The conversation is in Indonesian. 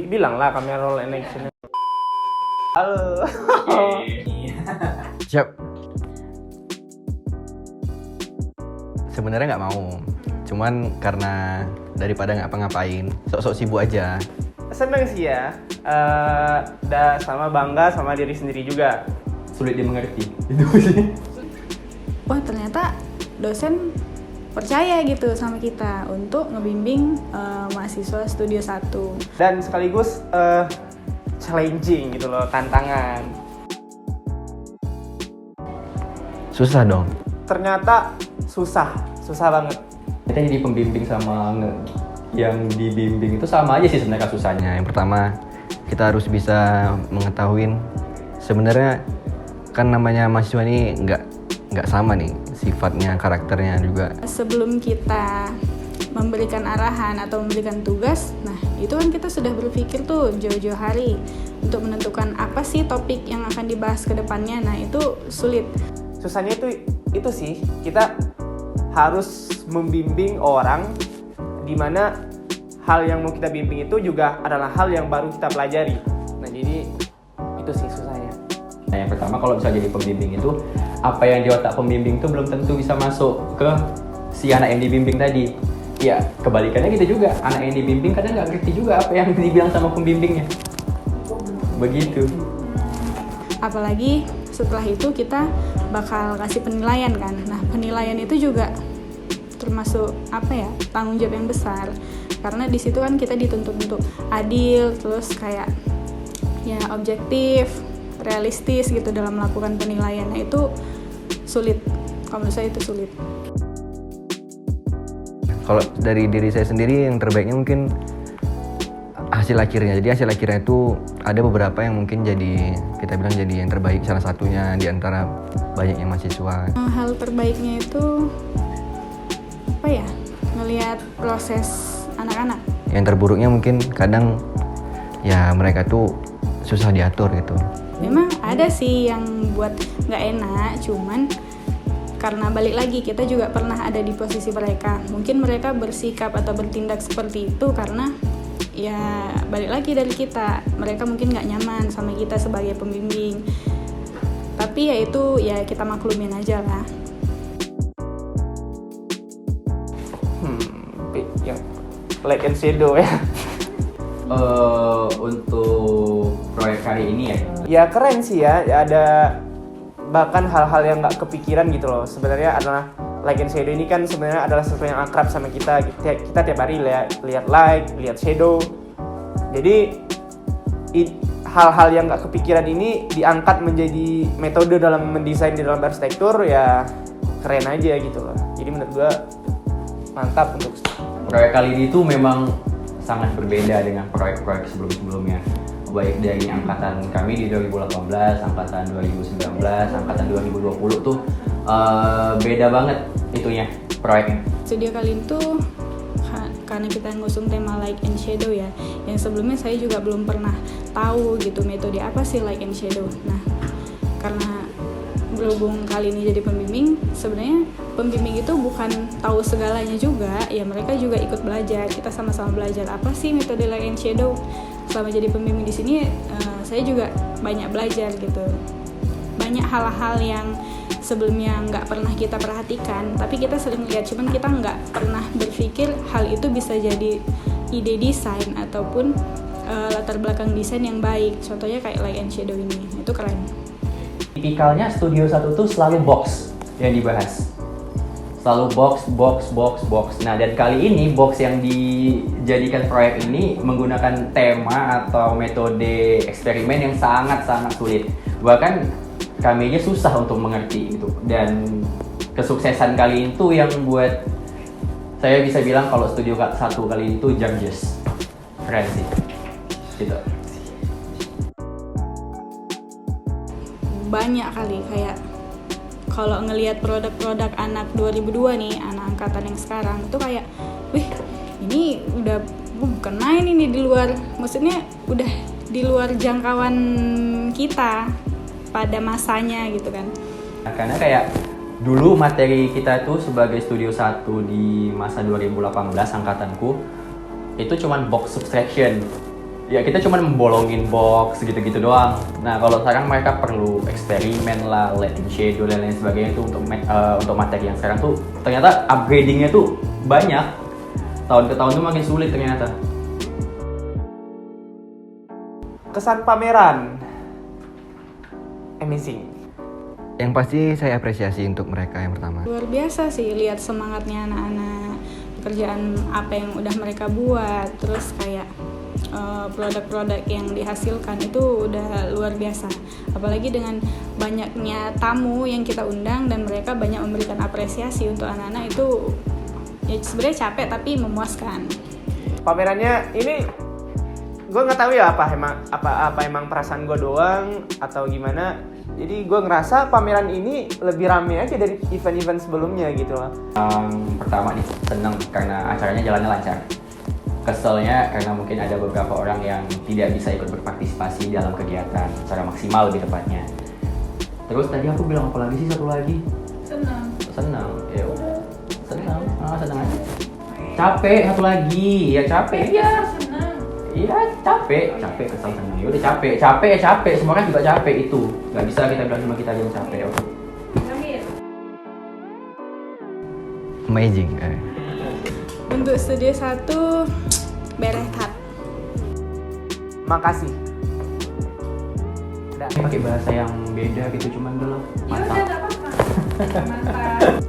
bilang lah camera roll and action. Halo. Siap. Sebenarnya nggak mau, cuman karena daripada nggak apa-ngapain, sok-sok sibuk aja. Seneng sih ya, sama bangga sama diri sendiri juga. Sulit dimengerti, itu sih. Wah ternyata dosen percaya gitu sama kita untuk ngebimbing mahasiswa Studio 1. Dan sekaligus challenging gitu loh, tantangan. Susah dong. Ternyata susah banget. Kita jadi pembimbing sama yang dibimbing itu sama aja sih sebenarnya kasusnya. Yang pertama, kita harus bisa mengetahui sebenarnya kan namanya mahasiswa ini nggak sama nih sifatnya, karakternya juga. Sebelum kita memberikan arahan atau memberikan tugas, nah itu kan kita sudah berpikir tuh jauh-jauh hari untuk menentukan apa sih topik yang akan dibahas ke depannya. Nah itu sulit. Susahnya itu sih, kita harus membimbing orang di mana hal yang mau kita bimbing itu juga adalah hal yang baru kita pelajari. Nah jadi itu sih susahnya. Nah yang pertama kalau bisa jadi pembimbing itu apa yang di otak pembimbing itu belum tentu bisa masuk ke si anak yang dibimbing tadi. Ya kebalikannya gitu juga, anak yang dibimbing kadang nggak ngerti juga apa yang dibilang sama pembimbingnya. Begitu. Apalagi setelah itu kita bakal kasih penilaian kan. Nah penilaian itu juga termasuk tanggung jawab yang besar, karena di situ kan kita dituntut untuk adil, terus kayak ya objektif, realistis gitu dalam melakukan penilaian. Nah itu sulit, kalau menurut saya itu sulit. Kalau dari diri saya sendiri yang terbaiknya mungkin hasil akhirnya. Jadi hasil akhirnya itu ada beberapa yang mungkin kita bilang jadi yang terbaik, salah satunya di antara banyaknya mahasiswa. Hal terbaiknya itu ngelihat proses anak-anak. Yang terburuknya mungkin kadang ya mereka tuh susah diatur gitu. Memang ada sih yang buat nggak enak, cuman karena balik lagi kita juga pernah ada di posisi mereka. Mungkin mereka bersikap atau bertindak seperti itu karena ya balik lagi dari kita. Mereka mungkin nggak nyaman sama kita sebagai pembimbing. Tapi ya itu ya kita maklumin aja lah. Yang light and shadow ya. Untuk proyek kali ini ya? Ya keren sih ya, ada bahkan hal-hal yang nggak kepikiran gitu loh. Sebenarnya adalah light and shadow ini kan sebenarnya adalah sesuatu yang akrab sama kita. Kita tiap hari lihat light, lihat shadow. Jadi hal-hal yang nggak kepikiran ini diangkat menjadi metode dalam mendesain di dalam arsitektur, ya keren aja gitu loh. Jadi menurut gua mantap untuk proyek kali ini tuh memang sangat berbeda dengan proyek-proyek sebelum-sebelumnya. Baik dari angkatan kami di 2018, angkatan 2019, angkatan 2020 tuh beda banget itunya proyeknya. Studio kali itu karena kita ngusung tema light and shadow ya, yang sebelumnya saya juga belum pernah tahu gitu metode apa sih light and shadow. Nah karena berhubung kali ini jadi pembimbing, sebenarnya pembimbing itu bukan tahu segalanya juga, ya mereka juga ikut belajar. Kita sama-sama belajar apa sih metode light and shadow. Selama jadi pembimbing di sini, saya juga banyak belajar gitu. Banyak hal-hal yang sebelumnya nggak pernah kita perhatikan, tapi kita sering lihat, cuman kita nggak pernah berpikir hal itu bisa jadi ide desain ataupun latar belakang desain yang baik. Contohnya kayak light and shadow ini, itu keren. Tipikalnya Studio 1 tuh selalu box yang dibahas. Selalu box. Nah, dan kali ini box yang dijadikan proyek ini menggunakan tema atau metode eksperimen yang sangat-sangat sulit. Bahkan kami aja susah untuk mengerti gitu. Dan kesuksesan kali itu yang buat saya bisa bilang kalau Studio 1 kali itu jam-jes. Keren sih. Gitu. Banyak kali kayak kalau ngelihat produk-produk anak 2002 nih, anak angkatan yang sekarang itu kayak, wih ini udah bukan main ini, di luar, maksudnya udah di luar jangkauan kita pada masanya gitu kan. Karena kayak dulu materi kita tuh sebagai Studio 1 di masa 2018 angkatanku itu cuman box subtraction. ya kita cuma membolongin box gitu-gitu doang. Nah kalau sekarang mereka perlu eksperimen lah, lighting shadow dan lain sebagainya tuh untuk materi yang sekarang tuh ternyata upgradingnya tuh banyak. Tahun ke tahun tuh makin sulit ternyata. Kesan pameran amazing. Yang pasti saya apresiasi untuk mereka yang pertama. Luar biasa sih lihat semangatnya anak-anak, pekerjaan apa yang udah mereka buat, terus kayak produk-produk yang dihasilkan itu udah luar biasa. Apalagi dengan banyaknya tamu yang kita undang dan mereka banyak memberikan apresiasi untuk anak-anak itu ya sebenarnya capek tapi memuaskan. Pamerannya ini gue nggak tahu ya apa emang perasaan gue doang atau gimana. Jadi gue ngerasa pameran ini lebih rame aja dari event-event sebelumnya gitu loh. Pertama nih seneng karena acaranya jalannya lancar. Keselnya karena mungkin ada beberapa orang yang tidak bisa ikut berpartisipasi dalam kegiatan secara maksimal lebih tepatnya. Terus tadi aku bilang apa lagi sih, satu lagi? Senang. Ya udah. Senang aja. Capek satu lagi. Ya capek. Iya, senang. Iya, capek, kesal senang. Ya udah capek. Semua orang juga capek itu. Gak bisa kita bilang cuma kita aja yang capek. Oke. Amazing. Untuk studio 1 beres tat. Makasih. Pakai bahasa yang beda gitu cuman dulu. Ya udah, enggak apa-apa. Mantap.